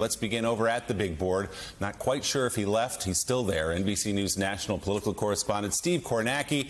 Let's begin over at the big board. Not quite sure if he left. He's still there. NBC News national political correspondent Steve Kornacki.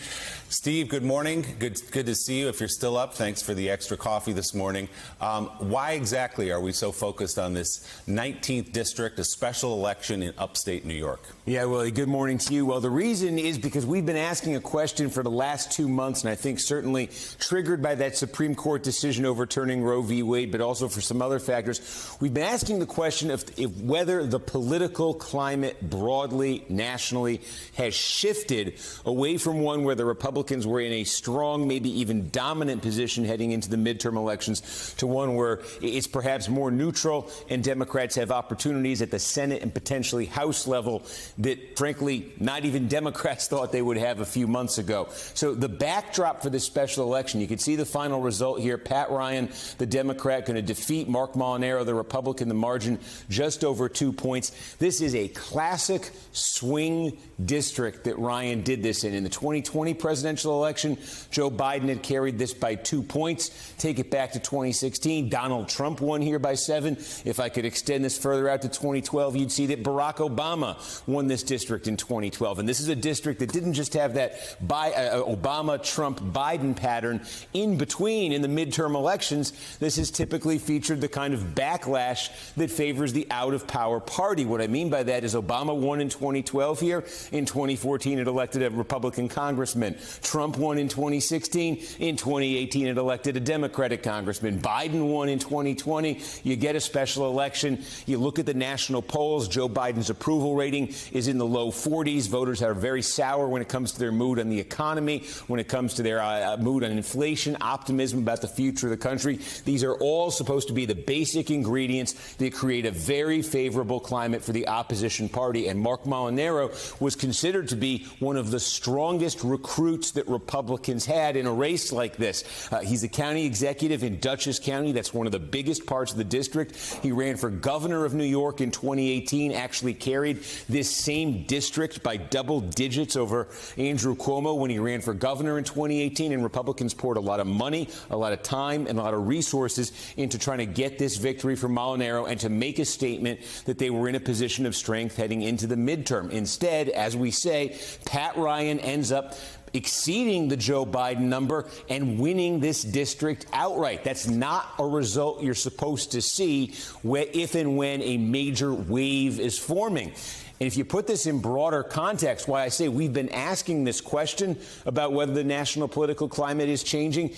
Steve, good morning. Good to see you. If you're still up, thanks for the extra coffee this morning. Why exactly are we so focused on this 19th district, a special election in upstate New York? Yeah, Willie, good morning to you. Well, the reason is because we've been asking a question for the last 2 months, and I think certainly triggered by that Supreme Court decision overturning Roe v. Wade, but also for some other factors. We've been asking the question of whether the political climate broadly, nationally, has shifted away from one where the Republicans were in a strong, maybe even dominant position heading into the midterm elections to one where it's perhaps more neutral and Democrats have opportunities at the Senate and potentially House level that, frankly, not even Democrats thought they would have a few months ago. So the backdrop for this special election, you can see the final result here. Pat Ryan, the Democrat, going to defeat Marc Molinaro, the Republican, the margin just over 2 points. This is a classic swing district that Ryan did this in. In the 2020 presidential election, Joe Biden had carried this by 2 points. Take it back to 2016. Donald Trump won here by 7. If I could extend this further out to 2012, you'd see that Barack Obama won this district in 2012. And this is a district that didn't just have that Obama-Trump-Biden pattern in between in the midterm elections. This has typically featured the kind of backlash that favors the out-of-power party. What I mean by that is Obama won in 2012 here. In 2014, it elected a Republican congressman. Trump won in 2016. In 2018, it elected a Democratic congressman. Biden won in 2020. You get a special election. You look at the national polls. Joe Biden's approval rating is in the low 40s. Voters are very sour when it comes to their mood on the economy, when it comes to their mood on inflation, optimism about the future of the country. These are all supposed to be the basic ingredients that create a very favorable climate for the opposition party. And Marc Molinaro was considered to be one of the strongest recruits that Republicans had in a race like this. He's a county executive in Dutchess County. That's one of the biggest parts of the district. He ran for governor of New York in 2018, actually carried this same district by double digits over Andrew Cuomo when he ran for governor in 2018. And Republicans poured a lot of money, a lot of time, and a lot of resources into trying to get this victory for Molinaro and to make a statement that they were in a position of strength heading into the midterm. Instead, as we say, Pat Ryan ends up exceeding the Joe Biden number and winning this district outright. That's not a result you're supposed to see if and when a major wave is forming. And if you put this in broader context, why I say we've been asking this question about whether the national political climate is changing,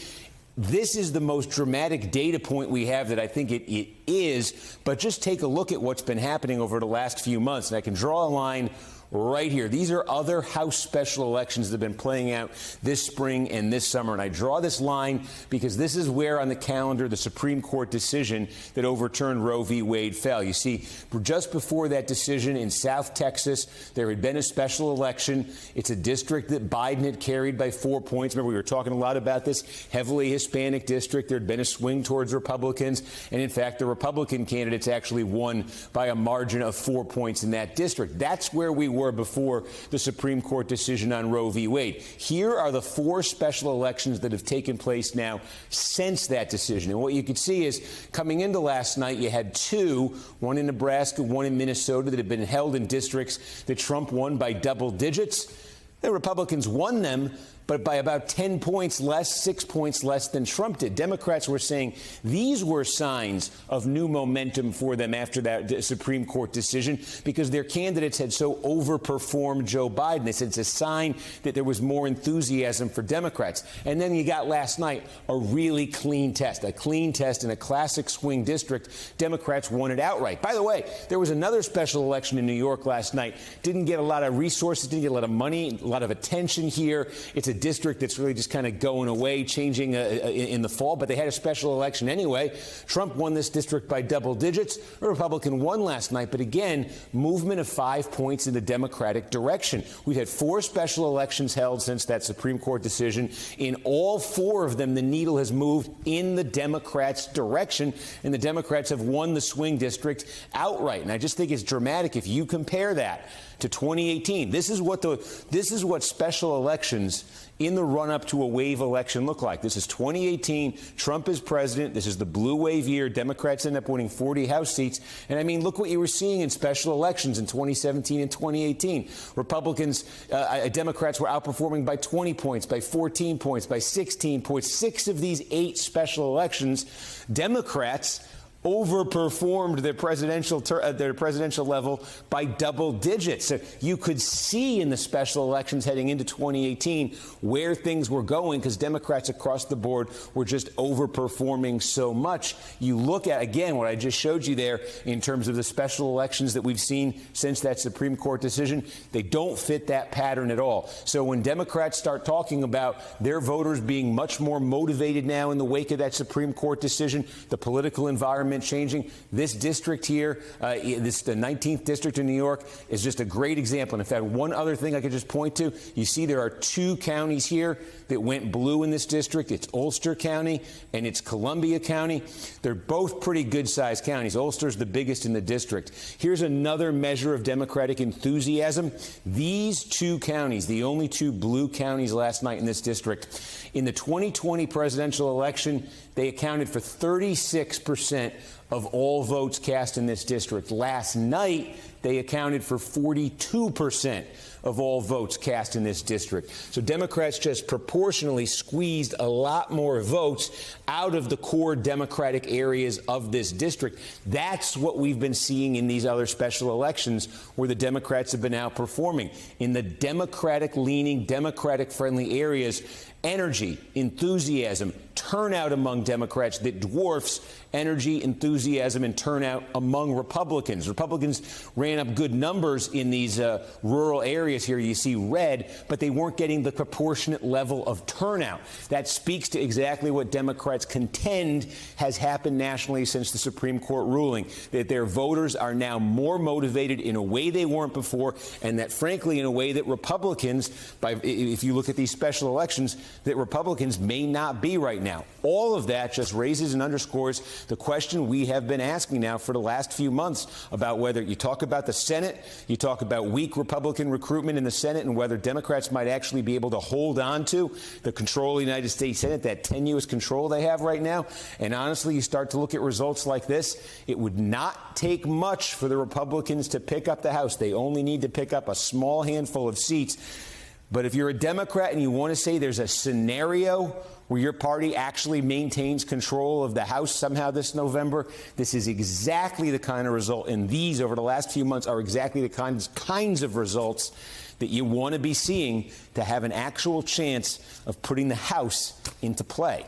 this is the most dramatic data point we have that I think it is. But just take a look at what's been happening over the last few months. And I can draw a line right here. These are other House special elections that have been playing out this spring and this summer. And I draw this line because this is where on the calendar the Supreme Court decision that overturned Roe v. Wade fell. You see, just before that decision in South Texas, there had been a special election. It's a district that Biden had carried by 4 points. Remember, we were talking a lot about this heavily Hispanic district. There had been a swing towards Republicans. And in fact, the Republican candidates actually won by a margin of 4 points in that district. That's where we were before the Supreme Court decision on Roe v. Wade. Here are the 4 special elections that have taken place now since that decision. And what you could see is coming into last night, you had 2, one in Nebraska, one in Minnesota, that had been held in districts that Trump won by double digits. The Republicans won them, but by about 10 points less, 6 points less than Trump did. Democrats were saying these were signs of new momentum for them after that Supreme Court decision because their candidates had so overperformed Joe Biden. They said it's a sign that there was more enthusiasm for Democrats. And then you got last night a really clean test in a classic swing district. Democrats won it outright. By the way, there was another special election in New York last night. Didn't get a lot of resources, didn't get a lot of money, a lot of attention here. It's a district that's really just kind of going away, changing in the fall, but they had a special election anyway. Trump won this district by double digits. A Republican won last night, but again, movement of 5 points in the Democratic direction. We've had 4 special elections held since that Supreme Court decision. In all 4 of them, the needle has moved in the Democrats' direction, and the Democrats have won the swing district outright. And I just think it's dramatic if you compare that to 2018. This is what special elections in the run-up to a wave election look like? This is 2018. Trump is president. This is the blue wave year. Democrats end up winning 40 House seats. And I mean, look what you were seeing in special elections in 2017 and 2018. Democrats were outperforming by 20 points, by 14 points, by 16 points. 6 of these 8 special elections, Democrats overperformed their presidential level by double digits. So you could see in the special elections heading into 2018 where things were going, because Democrats across the board were just overperforming so much. You look at, again, what I just showed you there in terms of the special elections that we've seen since that Supreme Court decision, they don't fit that pattern at all. So when Democrats start talking about their voters being much more motivated now in the wake of that Supreme Court decision, the political environment changing, this district here, the 19th district in New York, is just a great example. And in fact, one other thing I could just point to, you see there are 2 counties here that went blue in this district. It's Ulster County and it's Columbia County. They're both pretty good-sized counties. Ulster's the biggest in the district. Here's another measure of Democratic enthusiasm. These 2 counties, the only 2 blue counties last night in this district, in the 2020 presidential election, they accounted for 36% of all votes cast in this district. Last night, they accounted for 42% of all votes cast in this district. So Democrats just proportionally squeezed a lot more votes out of the core Democratic areas of this district. That's what we've been seeing in these other special elections where the Democrats have been outperforming. In the Democratic-leaning, Democratic-friendly areas, energy, enthusiasm, turnout among Democrats that dwarfs energy, enthusiasm, and turnout among Republicans. Republicans ran up good numbers in these rural areas here. You see red, but they weren't getting the proportionate level of turnout. That speaks to exactly what Democrats contend has happened nationally since the Supreme Court ruling, that their voters are now more motivated in a way they weren't before, and that, frankly, in a way that Republicans, if you look at these special elections, that Republicans may not be right now. All of that just raises and underscores the question we have been asking now for the last few months about whether you talk about the Senate, you talk about weak Republican recruitment in the Senate, and whether Democrats might actually be able to hold on to the control of the United States Senate, that tenuous control they have right now. And honestly, you start to look at results like this, it would not take much for the Republicans to pick up the House. They only need to pick up a small handful of seats. But if you're a Democrat and you want to say there's a scenario where your party actually maintains control of the House somehow this November, this is exactly the kind of result, and these over the last few months are exactly the kinds of results that you want to be seeing to have an actual chance of putting the House into play.